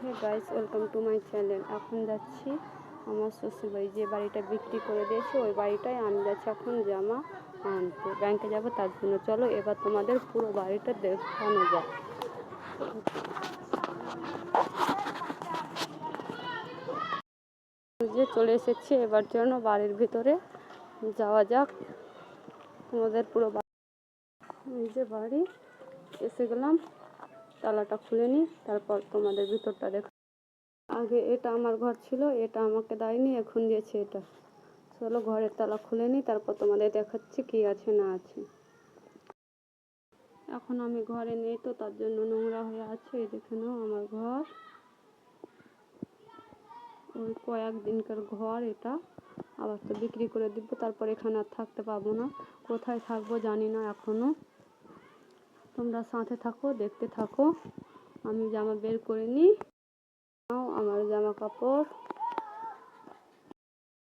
Hey guys, welcome to my channel. এখন যাচ্ছি আমার শ্বশুর বাড়ি, যে বাড়িটা বিক্রি করে দিয়েছি ওই বাড়িটায় আমি যাচ্ছি এখন জামা আনতে। ব্যাংকে যাব তার জন্য। চলো এবার তোমাদের পুরো বাড়িটা দেখানো যাক। যে চলে এসেছি, এবার জন্য বাড়ির ভিতরে যাওয়া যাক। তোমাদের পুরো এই যে বাড়ি এসে গেলাম, তালাটা খুলে নিই, তারপর তোমাদের ভিতরটা দেখ। আগে এটা আমার ঘর ছিল, এটা আমাকে দেয়নি, এখন দিয়েছে এটা। চলো ঘরের তালা খুলে নিই, তারপর তোমাদের দেখাচ্ছি কি আছে না আছে। এখন আমি ঘরে নেই তো, তার জন্য নোংরা হয়ে আছে। এই দেখে নাও আমার ঘর, ওই কয়েকদিনকার ঘর এটা। আবার তো বিক্রি করে দিব, তারপর এখানে আর থাকতে পাবো না। কোথায় থাকবো জানি না এখনো। তোমরা সাথে থাকো, দেখতে থাকো। আমি জামা বের করে নিই। আমার জামা কাপড়